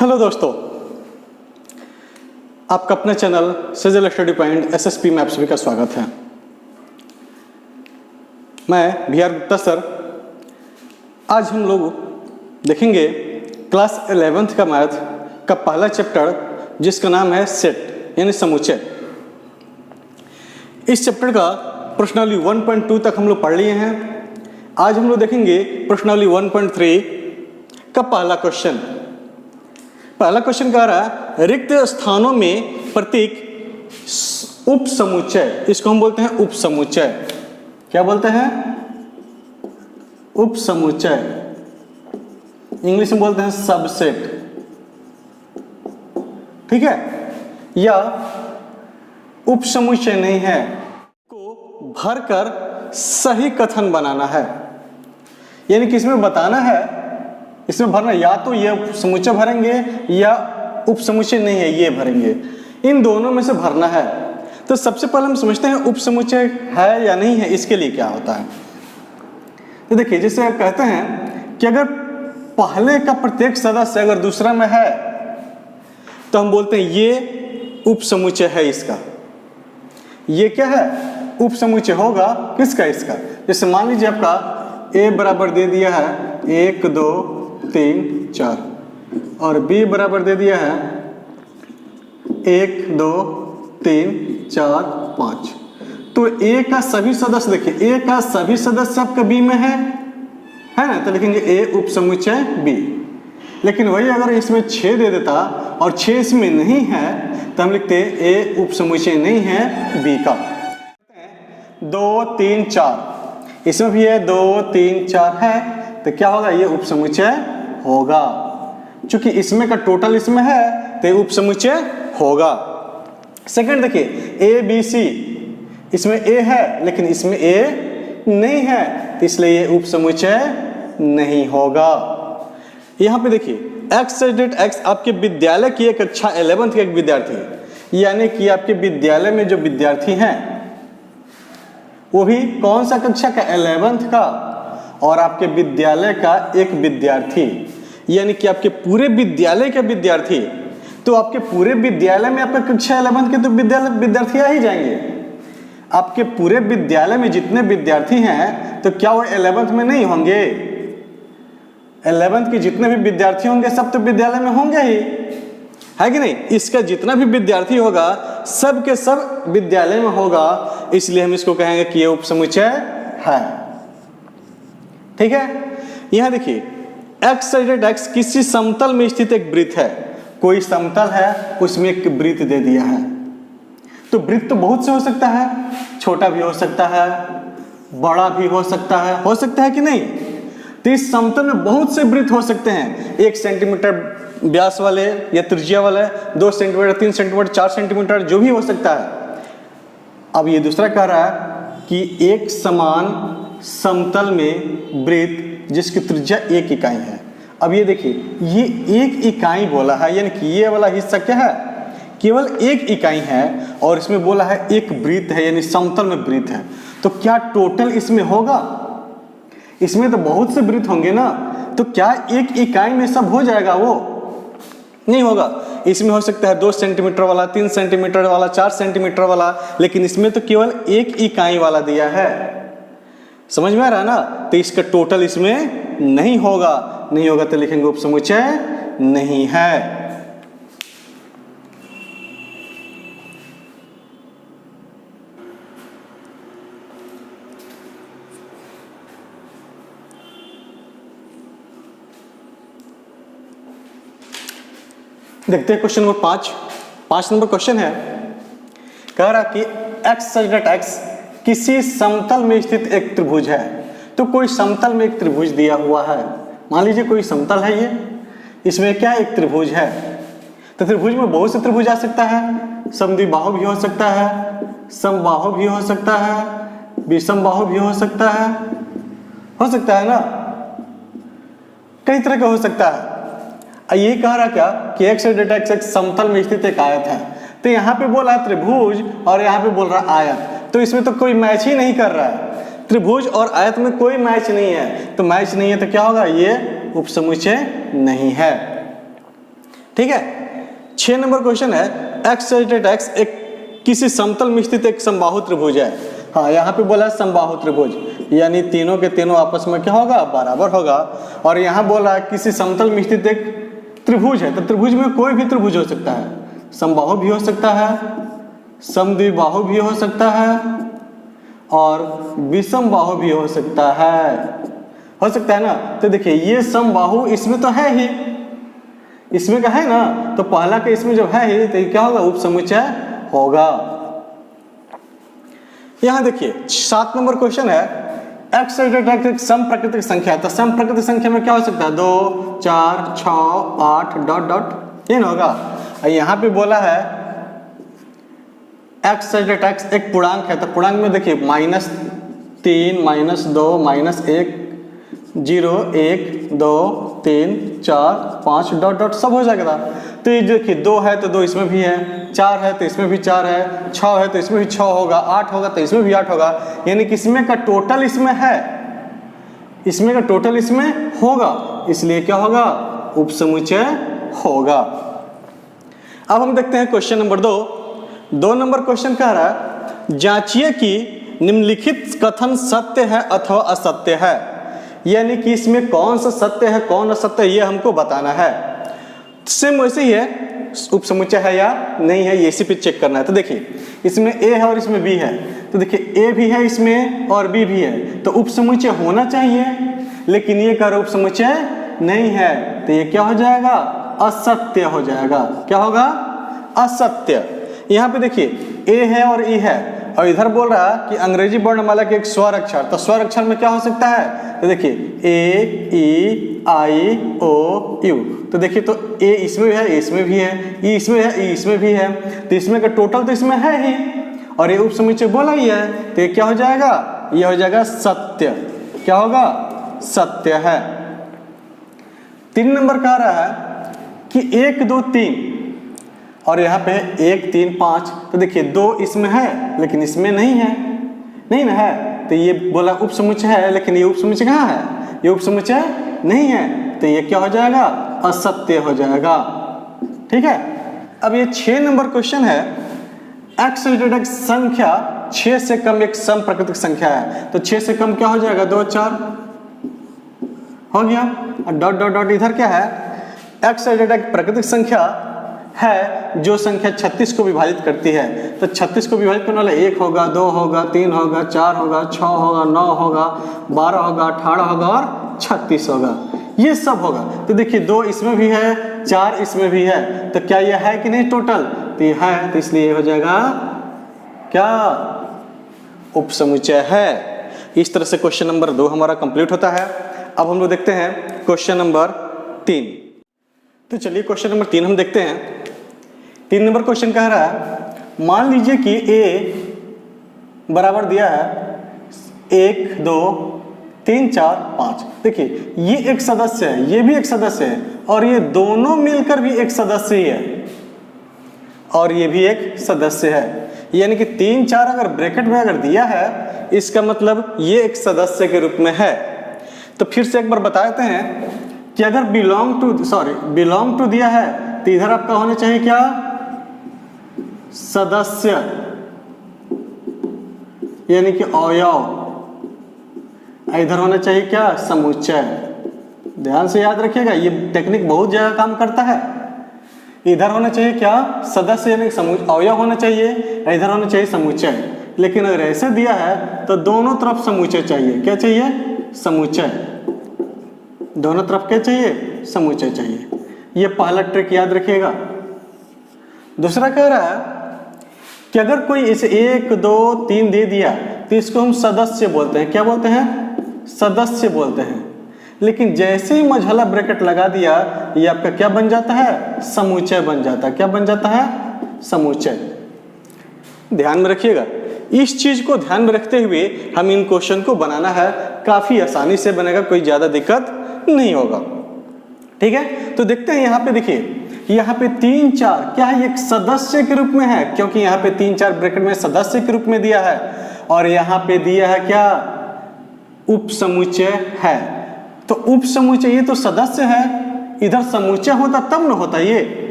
Hello दोस्तों, आपका अपने channel sizzle study point SSP में आप सभी का स्वागत है। मैं बीआर गुप्ता सर। आज हम लोग देखेंगे क्लास 11th का मैथ का पहला चैप्टर जिसका नाम है सेट यानी समुच्चय। इस चैप्टर का प्रश्नावली 1.2 तक हम लोग पढ़ लिए हैं। आज हम लोग देखेंगे प्रश्नावली 1.3 का पहला क्वेश्चन। पहला क्वेश्चन कह रहा है रिक्त स्थानों में प्रतीक उप समुच्चय, इसको हम बोलते हैं उप समुच्चय। क्या बोलते हैं? उप समुच्चय। इंग्लिश में बोलते हैं सबसेट, ठीक है। या उप समुच्चय नहीं है को भरकर सही कथन बनाना है, यानी कि इसमें बताना है, इसमें भरना या तो ये समुच्चय भरेंगे या उप समुच्चय नहीं है ये भरेंगे, इन दोनों में से भरना है। तो सबसे पहले हम समझते हैं उप समुच्चय है या नहीं है, इसके लिए क्या होता है। तो देखिए, जैसे कहते हैं कि अगर पहले का प्रत्येक सदस्य अगर दूसरा में है तो हम बोलते हैं ये उप समुच्चय है इसका। ये क्या है? उप समुच्चय होगा किसका? इसका। जैसे मान लीजिए आपका a बराबर दे दिया है 1 2 3 4 और b बराबर दे दिया है 1 2 3 4 5। तो a का सभी सदस्य, देखिए a का सभी सदस्य आपका b में है ना, तो लिखेंगे a उप समुच्चय b। लेकिन वही अगर इसमें 6 दे देता और 6 इसमें नहीं है तो हम लिखते a उप समुच्चय नहीं है b का। 2 3 4 इसमें भी है 2 3 4 है, तो क्या होगा? ये उप समुच्चय होगा। क्योंकि इसमें का टोटल इसमें है तो ये उप समुच्चय होगा। सेकंड देखिए ए बी सी, इसमें ए है लेकिन इसमें ए नहीं है तो इसलिए ये उप समुच्चय नहीं होगा। यहाँ पे देखिए एक्स डेट एक्स आपके विद्यालय की एक कक्षा 11th के एक विद्यार्थी, यानी कि आपके विद्यालय में जो विद्यार्थी हैं वो भी कौन सा कक्षा का? 11th का। और आपके विद्यालय का एक विद्यार्थी, यानी कि आपके पूरे विद्यालय के विद्यार्थी, तो आपके पूरे विद्यालय में आपका कक्षा 11th के तो विद्यार्थी आ ही जाएंगे। आपके पूरे विद्यालय में जितने विद्यार्थी हैं तो क्या वो 11th में नहीं होंगे? 11th के जितने भी विद्यार्थी होंगे सब तो विद्यालय में होंगे ही, है कि नहीं। इसका जितना भी विद्यार्थी होगा सब के सब विद्यालय में होगा, इसलिए हम इसको कहेंगे कि ये उप समुच्चय है, ठीक है। यहां देखिए एक्स साइडेड एक्स किसी समतल में स्थित एक वृत्त है। कोई समतल है उसमें एक वृत्त दे दिया है, तो वृत्त तो बहुत से हो सकता है, छोटा भी हो सकता है, बड़ा भी हो सकता है कि नहीं। तो इस समतल में बहुत से वृत्त हो सकते हैं, 1 सेंटीमीटर व्यास वाले या त्रिज्या वाले, 2 सेंटीमीटर 3 सेंटीमीटर 4 सेंटीमीटर, जो भी हो सकता है। अब ये दूसरा कह रहा है कि एक समान समतल में वृत्त जिसकी त्रिज्या 1 इकाई है। अब ये देखिए ये 1 इकाई बोला है, यानी कि ये वाला हिस्सा क्या है? केवल 1 इकाई है, और इसमें बोला है एक वृत्त है, यानी समतल में वृत्त है। तो क्या टोटल इसमें होगा? इसमें तो बहुत से वृत्त होंगे ना, तो क्या 1 इकाई में सब हो जाएगा? वो नहीं होगा। इसमें हो सकता है 2 सेंटीमीटर वाला, 3 सेंटीमीटर वाला, 4 सेंटीमीटर वाला, लेकिन इसमें तो केवल 1 इकाई वाला दिया है। समझ में आ रहा है ना। तो इसका टोटल इसमें नहीं होगा तो लिखेंगे उप समुच्चय नहीं है। देखते हैं क्वेश्चन नंबर 5 नंबर क्वेश्चन है। कह रहा कि एक्स साइडेड एक्स किसी समतल में स्थित एक त्रिभुज है। तो कोई समतल में एक त्रिभुज दिया हुआ है, मान लीजिए कोई समतल है ये, इसमें क्या एक त्रिभुज है। तो त्रिभुज में बहुत से त्रिभुज आ सकता है, समद्विबाहु भी हो सकता है, समबाहु भी हो सकता है, विषमबाहु भी हो सकता है ना, कई तरह का हो सकता है। ये कह रहा क्या कि एक्स डेटा एक्स एक समतल में स्थित एक आयत है। तो यहाँ पे बोला है त्रिभुज और यहाँ पे बोल रहा है आयत, तो इसमें तो कोई मैच ही नहीं कर रहा है। त्रिभुज और आयत में कोई मैच नहीं है, तो मैच नहीं है तो क्या होगा? ये उपसमुच्चय नहीं है। ठीक है। 6 नंबर क्वेश्चन है x x एक किसी समतल में स्थित एक समबाहु त्रिभुज है। हाँ, यहाँ पे बोला समबाहु त्रिभुज, यानी तीनों के तीनों आपस में क्या होगा, बराबर होगा। और यहाँ बोला किसी समतल में स्थित एक त्रिभुज है, तो त्रिभुज में कोई भी त्रिभुज हो सकता है, समबाहु भी हो सकता है, समद्विबाहु भी हो सकता है और विषम बाहु भी हो सकता है ना। तो देखिए ये समबाहु इसमें तो है ही, इसमें का है ना, तो पहला के इसमें जब है ही तो ये क्या होगा, उपसमुच्चय होगा। यहां देखिए 7 नंबर क्वेश्चन है x एक सम प्राकृतिक संख्या है, तो सम प्राकृतिक संख्या में क्या हो सकता है, 2 4 6 8 डॉट डॉट, ये ना होगा। यहाँ पे बोला है x एक पूर्णांक है, तो पूर्णांक में देखिए -3 -2 -1 0 1 2 3 4 5 डॉट डॉट सब हो जाएगा। तो ये देखिए 2 है तो 2 इसमें भी है, 4 है तो इसमें भी 4 है, 6 है तो इसमें भी 6 होगा, 8 होगा तो इसमें भी 8 होगा, यानी कि इसमें का टोटल इसमें है, इसमें का टोटल इसमें होगा, इसलिए क्या होगा, उपसमुच्चय होगा। अब हम देखते हैं क्वेश्चन नंबर 2 नंबर क्वेश्चन कह रहा है जांचिए कि निम्नलिखित कथन सत्य है अथवा असत्य है, यानी कि इसमें कौन सा सत्य है कौन असत्य है ये हमको बताना है। सेम वैसे ही है, उपसमुच्चय है या नहीं है ये इसी पे चेक करना है। तो देखिए इसमें ए है और इसमें बी है, तो देखिए ए भी है इसमें और बी भी है, तो उपसमुच्चय होना चाहिए, लेकिन ये कर उपसमुच्चय नहीं है, तो ये क्या हो जाएगा, असत्य हो जाएगा। क्या होगा, असत्य। यहाँ पे देखिए ए है और ई है, और इधर बोल रहा है कि अंग्रेजी वर्णमाला के एक स्वर अक्षर, तो स्वर अक्षर में क्या हो सकता है, तो देखिए ए ई आई ओ यू, तो देखिए तो ए इसमें भी है, ए इसमें भी है, ई इसमें है, ई इसमें भी है, तो इसमें का टोटल तो इसमें है ही, और ये उपसमुच्चय बोला ही है, तो ये क्या हो जाएगा, ये हो जाएगा सत्य। क्या होगा, सत्य है। 3 नंबर कह रहा है कि 1 2 3 और यहाँ पे 1 3 5, तो देखिए 2 इसमें है लेकिन इसमें नहीं है, नहीं ना है, तो ये बोला उपसमुच्चय है, लेकिन ये उपसमुच्चय कहाँ है, ये उपसमुच्चय नहीं है, तो ये क्या हो जाएगा, असत्य हो जाएगा। ठीक है। अब ये 6 नंबर क्वेश्चन है x एक संख्या 6 से कम एक सम प्राकृतिक संख्या है, तो 6 से कम क्या हो जाएगा, 2 4 हो गया, और डॉट डॉट डॉट इधर क्या है, x एक प्राकृतिक संख्या है जो संख्या 36 को विभाजित करती है, तो 36 को विभाजित करने वाला 1 होगा, 2 होगा, 3 होगा, 4 होगा, 6 होगा, 9 होगा, 12 होगा, 18 होगा और 36 होगा, ये सब होगा। तो देखिए 2 इसमें भी है, 4 इसमें भी है, तो क्या ये है कि नहीं टोटल, तो ये है, तो इसलिए हो जाएगा क्या, उपसमुच्चय है। इस तरह से क्वेश्चन नंबर 2 हमारा कंप्लीट होता है। अब हम लोग देखते हैं क्वेश्चन नंबर 3। तो चलिए क्वेश्चन नंबर 3 हम देखते हैं। 3 नंबर क्वेश्चन कह रहा है मान लीजिए कि a बराबर दिया है 1 2 3 4 5, देखिए ये एक सदस्य है, ये भी एक सदस्य है, और ये दोनों मिलकर भी एक सदस्य ही है, और ये भी एक सदस्य है, यानी कि 3 4 अगर ब्रैकेट में अगर दिया है, इसका मतलब ये एक सदस्य के रूप में है। तो फिर से एक बार बता देते हैं कि अगर बिलोंग टू दिया है, तो इधर आपका होना चाहिए क्या, सदस्य, यानी कि अवयव, इधर होना चाहिए क्या, समुच्चय। ध्यान से याद रखिएगा, ये टेक्निक बहुत जगह काम करता है। इधर होना चाहिए क्या, सदस्य यानी अवयव होना चाहिए, इधर होना चाहिए समुच्चय, लेकिन अगर ऐसे दिया है तो दोनों तरफ समुच्चय चाहिए। क्या चाहिए, समुच्चय, दोनों तरफ क्या चाहिए, समुच्चय चाहिए। ये पहला ट्रिक याद रखिएगा। दूसरा कह रहा है कि अगर कोई इसे 1 2 3 दे दिया, तो इसको हम सदस्य बोलते हैं। क्या बोलते हैं, सदस्य बोलते हैं, लेकिन जैसे ही मझला ब्रैकेट लगा दिया, ये आपका क्या बन जाता है, समुच्चय बन जाता है। क्या बन जाता है, समुच्चय। ध्यान में रखिएगा, इस चीज को ध्यान में रखते हुए हम इन क्वेश्चन को बनाना है, काफी आसानी से बनेगा, कोई ज्यादा दिक्कत नहीं होगा। ठीक है, तो देखते हैं यहाँ पे, देखिए यहाँ पे 3 4 क्या है, एक सदस्य के रूप में है, क्योंकि यहाँ पे 3 4 ब्रैकेट में सदस्य के रूप में दिया है, और यहाँ पे दिया है क्या, उपसमुच्चय है। तो उपसमुच्चय, ये तो सदस्य है, इधर समुच्चय होता तब न होता।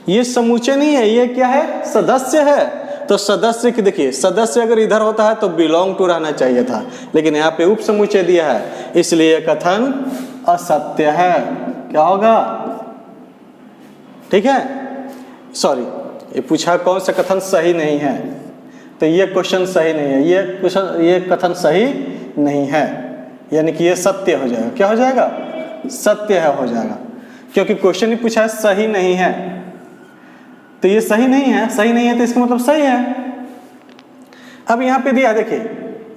ये समुच्चय नहीं है, ये क्या है, सदस्य है। तो सदस्य की देखिए, सदस्य अगर इधर होता है तो बिलोंग टू रहना चाहिए था, लेकिन यहाँ पे उप समुच्चय दिया है, इसलिए यह कथन असत्य है। क्या होगा, ठीक है, सॉरी, ये पूछा कौन सा कथन सही नहीं है, तो ये क्वेश्चन सही नहीं है, ये कथन सही नहीं है, यानी कि ये सत्य हो जाएगा। क्या हो जाएगा, सत्य है हो जाएगा, क्योंकि क्वेश्चन ही पूछा है सही नहीं है, तो ये सही नहीं है। सही नहीं है तो इसका मतलब सही है। अब यहाँ पे दिया देखिए,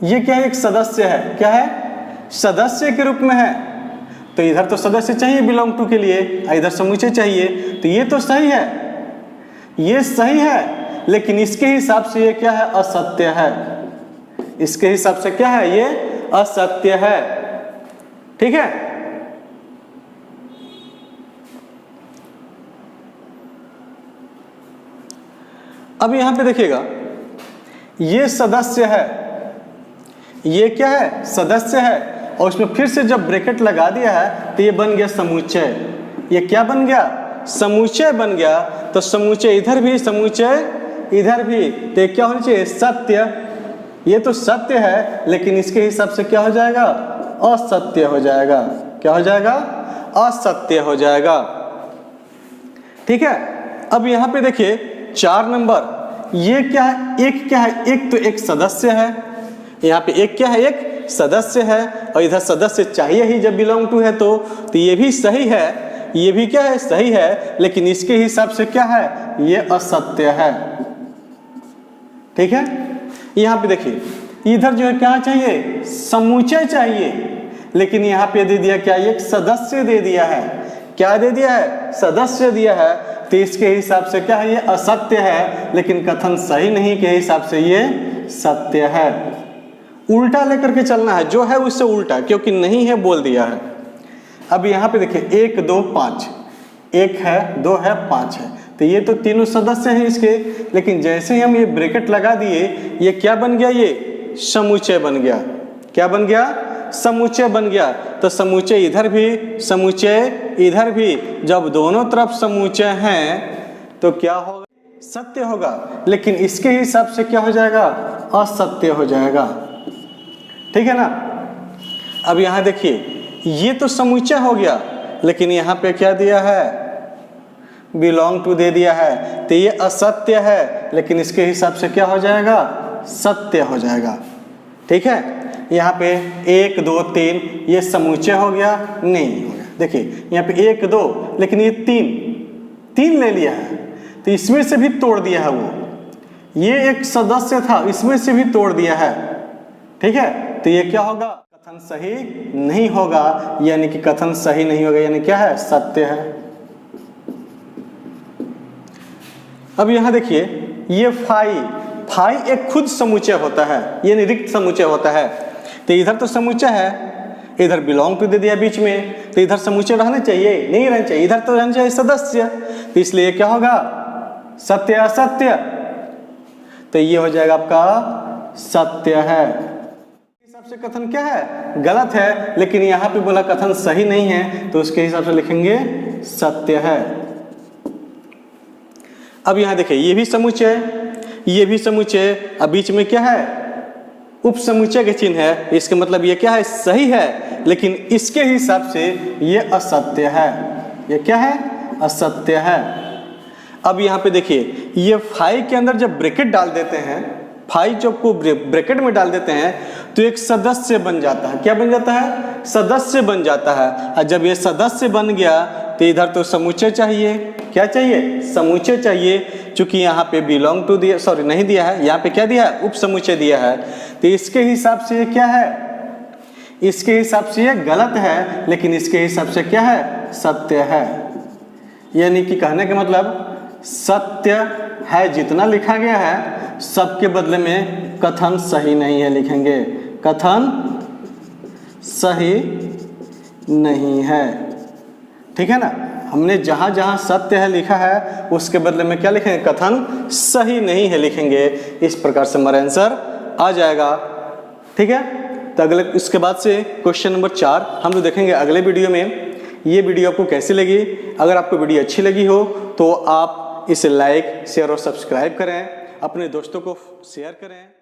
ये क्या है, एक सदस्य है। क्या है, सदस्य के रूप में है, तो इधर तो सदस्य चाहिए बिलोंग टू के लिए, इधर समुच्चय चाहिए, तो ये तो सही है, ये सही है, लेकिन इसके हिसाब से ये क्या है, असत्य है। इसके हिसाब से क्या है, ये असत्य है। ठीक है, अब यहां पे देखिएगा, ये सदस्य है, ये क्या है, सदस्य है, और उसमें फिर से जब ब्रैकेट लगा दिया है तो ये बन गया समुच्चय। ये क्या बन गया, समुच्चय बन गया। तो समुच्चय इधर भी, समुच्चय इधर भी, तो ये क्या होना चाहिए, सत्य। ये तो सत्य है, लेकिन इसके हिसाब से क्या हो जाएगा, असत्य हो जाएगा। क्या हो जाएगा, असत्य हो जाएगा। ठीक है, अब यहां पे देखिए 4 नंबर, ये क्या है, एक क्या है, एक तो एक सदस्य है, यहाँ पे एक क्या है, एक सदस्य है, और इधर सदस्य चाहिए ही जब बिलोंग टू है तो ये भी सही है, ये भी क्या है, सही है, लेकिन इसके हिसाब से क्या है, ये असत्य है। ठीक है, यहाँ पे देखिए, इधर जो है क्या चाहिए, समुच्चय चाहिए, लेकिन यहाँ पे दे दिया क्या, एक सदस्य दे दिया है। क्या दे दिया है, सदस्य दिया है, तो इसके हिसाब से क्या है, ये असत्य है, लेकिन कथन सही नहीं के हिसाब से ये सत्य है। उल्टा लेकर के चलना है, जो है उससे उल्टा, क्योंकि नहीं है बोल दिया है। अब यहाँ पे देखिए 1 2 5, 1 है, 2 है, 5 है, तो ये तो तीनों सदस्य हैं इसके, लेकिन जैसे ही हम ये ब्रैकेट लगा दिए, ये क्या बन गया, ये समुच्चय बन गया। क्या बन गया, समुच्चय बन गया। तो समुच्चय इधर भी, समुच्चय इधर भी, जब दोनों तरफ समुच्चय हैं तो क्या होगा, सत्य होगा, लेकिन इसके हिसाब से क्या हो जाएगा, असत्य हो जाएगा। ठीक है ना। अब यहां देखिए, ये तो समुच्चय हो गया, लेकिन यहां पे क्या दिया है, बिलोंग टू दे दिया है, तो ये असत्य है, लेकिन इसके हिसाब से क्या हो जाएगा, सत्य हो जाएगा। ठीक है, यहाँ पे 1 2 3 ये समुच्चय हो गया, नहीं हो गया। देखिए यहाँ पे 1 2, लेकिन ये 3 ले लिया है, तो इसमें से भी तोड़ दिया है वो, ये एक सदस्य था, इसमें से भी तोड़ दिया है। ठीक है, तो ये क्या होगा, कथन सही नहीं होगा, यानी कि कथन सही नहीं होगा, यानी क्या है, सत्य है। अब यहां देखिए, ये फाई एक खुद समुच्चय होता है, ये निरिक्त समुच्चय होता है, तो इधर तो समुच्चय है, इधर बिलोंग टू दे दिया बीच में, तो इधर समुच्चय रहना चाहिए, नहीं रहना चाहिए, इधर तो रहना चाहिए सदस्य, तो इसलिए क्या होगा, सत्य असत्य, तो ये हो जाएगा आपका सत्य है। हिसाब से कथन क्या है, गलत है, लेकिन यहाँ पे बोला कथन सही नहीं है, तो उसके हिसाब से लिखेंगे सत्य है। अब यहाँ देखिए, ये भी समुच्चय, ये भी समुच्चय, अब बीच में क्या है, उप समुच्चय के चिन्ह है, इसका मतलब ये क्या है, सही है, लेकिन इसके हिसाब से ये असत्य है। ये क्या है, असत्य है। अब यहाँ पे देखिए, ये फाई के अंदर जब ब्रैकेट डाल देते हैं, फाई जब को ब्रैकेट में डाल देते हैं तो एक सदस्य बन जाता है। क्या बन जाता है, सदस्य बन जाता है। और जब ये सदस्य बन गया तो इधर तो समुच्चय चाहिए, क्या चाहिए, समुच्चय चाहिए, क्योंकि यहाँ पे बिलोंग टू दिया, सॉरी नहीं दिया है, यहाँ पे क्या दिया है, उप समुच्चय दिया है, तो इसके हिसाब से ये क्या है, इसके हिसाब से ये गलत है, लेकिन इसके हिसाब से क्या है, सत्य है। यानी कि कहने का मतलब सत्य है, जितना लिखा गया है सबके बदले में कथन सही नहीं है लिखेंगे, कथन सही नहीं है। ठीक है ना, हमने जहां जहां सत्य है लिखा है उसके बदले में क्या लिखेंगे, कथन सही नहीं है लिखेंगे। इस प्रकार से हमारा आंसर आ जाएगा। ठीक है, तो अगले इसके बाद से क्वेश्चन नंबर 4 हम लोग देखेंगे अगले वीडियो में। ये वीडियो आपको कैसी लगी? अगर आपको वीडियो अच्छी लगी हो तो आप इसे लाइक, शेयर और सब्सक्राइब करें, अपने दोस्तों को शेयर करें।